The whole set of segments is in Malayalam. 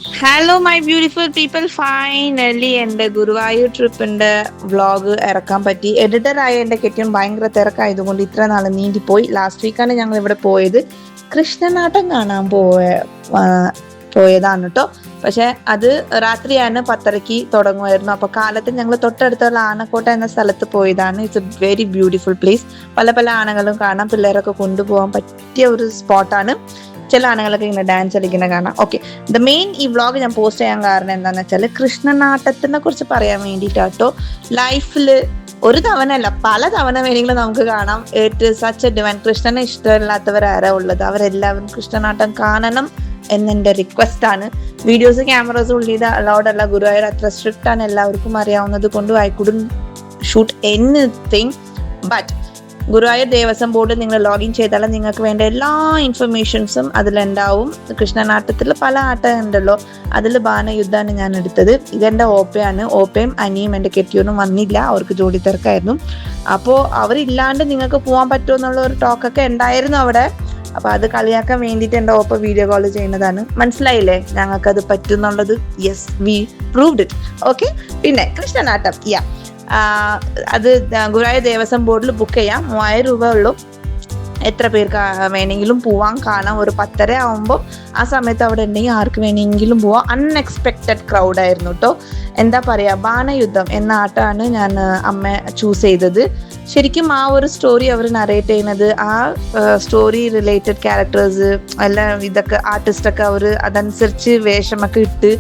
Hello my beautiful people, finally എൻ്റെ ഗുരുവായൂർ ട്രിപ്പിൻ്റെ വ്ളോഗ് ഇറക്കാൻ പറ്റി. എഡിറ്ററായ എൻ്റെ കെട്ടിയും ഭയങ്കര തിരക്കായതുകൊണ്ട് ഇത്ര നാൾ നീണ്ടിപ്പോയി. ലാസ്റ്റ് വീക്കാണ് ഞങ്ങൾ ഇവിടെ പോയത്. കൃഷ്ണനാട്ടം കാണാൻ പോയതാണ് കേട്ടോ. പക്ഷെ അത് രാത്രിയാണ് 10:30 തുടങ്ങുമായിരുന്നു. അപ്പോൾ കാലത്ത് ഞങ്ങൾ തൊട്ടടുത്തുള്ള ആനക്കോട്ട എന്ന സ്ഥലത്ത് പോയതാണ്. It's a very beautiful place. പല പല ആനകളും കാണാം. പിള്ളേരൊക്കെ കൊണ്ടുപോകാൻ പറ്റിയ ഒരു സ്പോട്ടാണ്. ചില ആനകളൊക്കെ ഇങ്ങനെ ഡാൻസ് കളിക്കുന്ന കാണാം. ഓക്കെ, ദ മെയിൻ ഈ വ്ളോഗ് ഞാൻ പോസ്റ്റ് ചെയ്യാൻ കാരണം എന്താണെന്ന് വെച്ചാൽ കൃഷ്ണനാട്ടത്തിനെ കുറിച്ച് പറയാൻ വേണ്ടിയിട്ടാട്ടോ. ലൈഫിൽ ഒരു തവണ അല്ല, പല തവണ വേണമെങ്കിലും നമുക്ക് കാണാം. It such A divine. കൃഷ്ണനെ ഇഷ്ടമില്ലാത്തവരാരാ ഉള്ളത്? അവരെല്ലാവരും കൃഷ്ണനാട്ടം കാണണം എന്നെൻ്റെ റിക്വസ്റ്റ് ആണ്. വീഡിയോസ് ക്യാമറാസ് ഉള്ളിത് അലൗഡ് അല്ല. ഗുരുവായൂർ അത്ര സ്ട്രിക്റ്റ് ആണ്, എല്ലാവർക്കും അറിയാവുന്നത് കൊണ്ട് I couldn't shoot anything. But Guruvayur Devaswom board നിങ്ങൾ ലോഗിൻ ചെയ്താൽ നിങ്ങൾക്ക് വേണ്ട എല്ലാ ഇൻഫർമേഷൻസും അതിലുണ്ടാവും. കൃഷ്ണനാട്ടത്തിൽ പല ആട്ടം ഉണ്ടല്ലോ, അതിൽ ബാണയുദ്ധമാണ് ഞാൻ എടുത്തത്. ഇതെൻ്റെ ഓപ്പയാണ്. ഓപ്പയും അനിയും എൻ്റെ കെട്ടിയൊന്നും വന്നില്ല, അവർക്ക് ജോലി തിരക്കായിരുന്നു. അപ്പോൾ അവരില്ലാണ്ട് നിങ്ങൾക്ക് പോകാൻ പറ്റുമോ എന്നുള്ള ഒരു ടോക്കൊക്കെ ഉണ്ടായിരുന്നു അവിടെ. അപ്പോൾ അത് കളിയാക്കാൻ വേണ്ടിയിട്ട് എൻ്റെ ഓപ്പ വീഡിയോ കോൾ ചെയ്യുന്നതാണ്. മനസ്സിലായില്ലേ ഞങ്ങൾക്കത് പറ്റും എന്നുള്ളത്? Yes, we proved it. Okay, പിന്നെ കൃഷ്ണനാട്ടം അത് ഗുരുവായൂർ ദേവസ്വം ബോർഡിൽ ബുക്ക് ചെയ്യാം. 3000 രൂപ ഉള്ളൂ. എത്ര പേർക്ക് വേണമെങ്കിലും പോവാൻ കാണാം. ഒരു 10:30 ആകുമ്പോൾ ആ സമയത്ത് അവിടെ ഉണ്ടെങ്കിൽ ആർക്ക് വേണമെങ്കിലും പോവാം. അൺഎക്സ്പെക്റ്റഡ് ക്രൗഡായിരുന്നു കേട്ടോ. എന്താ പറയുക, ബാണയുദ്ധം എന്ന ആട്ടമാണ് ഞാൻ അമ്മ ചൂസ് ചെയ്തത്. ശരിക്കും ആ ഒരു സ്റ്റോറി അവർ നറേറ്റ് ചെയ്യുന്നത്, ആ സ്റ്റോറി റിലേറ്റഡ് ക്യാരക്ടേഴ്സ് എല്ലാം ഇതൊക്കെ ആർട്ടിസ്റ്റൊക്കെ അവർ അതനുസരിച്ച് വേഷമൊക്കെ ഇട്ട്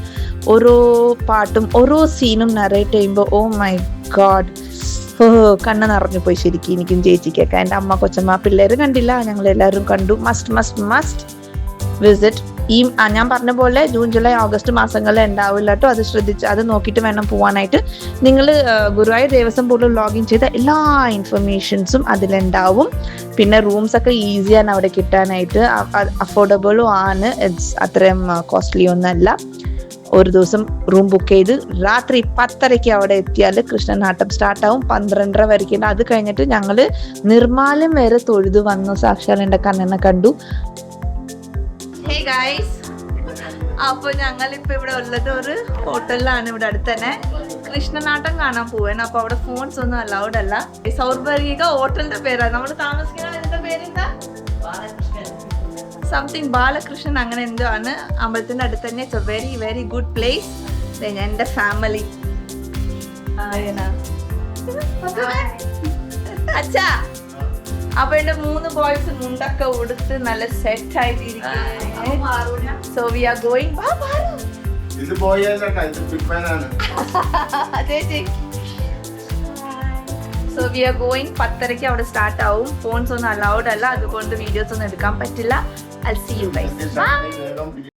ഓരോ പാട്ടും ഓരോ സീനും നറേറ്റ് ചെയ്യുമ്പോൾ ഓ മൈ ഗോഡ്, കണ്ണ് നിറഞ്ഞു പോയി ശരിക്കും. എനിക്കും ചേച്ചിക്കൊക്കെ. എൻ്റെ അമ്മ, കൊച്ചമ്മ, പിള്ളേർ കണ്ടില്ല, ഞങ്ങളെല്ലാവരും കണ്ടു. Must visit. ഈ ഞാൻ പറഞ്ഞ പോലെ ജൂൺ ജൂലൈ ഓഗസ്റ്റ് മാസങ്ങളിൽ ഉണ്ടാവില്ല കേട്ടോ. അത് ശ്രദ്ധിച്ച് അത് നോക്കിയിട്ട് വേണം പോകാനായിട്ട്. നിങ്ങൾ ഗുരുവായൂർ ദേവസ്വം ബോർഡിൽ ലോഗിൻ ചെയ്ത എല്ലാ ഇൻഫർമേഷൻസും അതിലുണ്ടാവും. പിന്നെ റൂംസ് ഒക്കെ ഈസിയാണ് അവിടെ കിട്ടാനായിട്ട്, അഫോർഡബിളും ആണ്. ഇറ്റ്സ് അത്രയും കോസ്റ്റ്ലി ഒന്നല്ല. ഒരു ദിവസം റൂം ബുക്ക് ചെയ്ത് രാത്രി 10:30 അവിടെ എത്തിയാൽ കൃഷ്ണനാട്ടം സ്റ്റാർട്ടാവും. 12:30 വരയ്ക്കേണ്ട. അത് കഴിഞ്ഞിട്ട് ഞങ്ങൾ നിർമ്മാലയം വരെ തൊഴുതു വന്നു. സാക്ഷാൽ എൻ്റെ കണ്ണനെ കണ്ടു. ഹേ ഗൈസ്, അപ്പോൾ ഞങ്ങളിപ്പോൾ ഇവിടെ ഉള്ളത് ഒരു ഹോട്ടലിലാണ്. ഇവിടെ അടുത്ത് തന്നെ കൃഷ്ണനാട്ടം കാണാൻ പോവാണ്. അപ്പോൾ അവിടെ ഫോൺസ് ഒന്നും അലൗഡ് അല്ല. സൗർബർഗിക ഹോട്ടലിന്റെ പേരാണ്. നമ്മൾ താമസിക്കുന്ന എന്താ പേരെന്താ? സംതിങ് ബാലകൃഷ്ണൻ, അങ്ങനെ എന്തോ ആണ്. അമ്പലത്തിന്റെ അടുത്ത് തന്നെ. It's a very very good place. എൻ്റെ ഫാമിലി അച്ഛാ. അപ്പൊ എന്റെ 3 ബോയ്സ് മുണ്ടൊക്കെ ഉടുത്ത് നല്ല സെറ്റ് ആയിട്ടിരിക്കുന്നു. So we are going. So we are going. 10:30 അവിടെ സ്റ്റാർട്ട് ആവും. ഫോൺസ് ഒന്നും അലൗഡ് അല്ല, അതുകൊണ്ട് വീഡിയോസ് ഒന്നും എടുക്കാൻ പറ്റില്ല. I'll see you guys. Bye.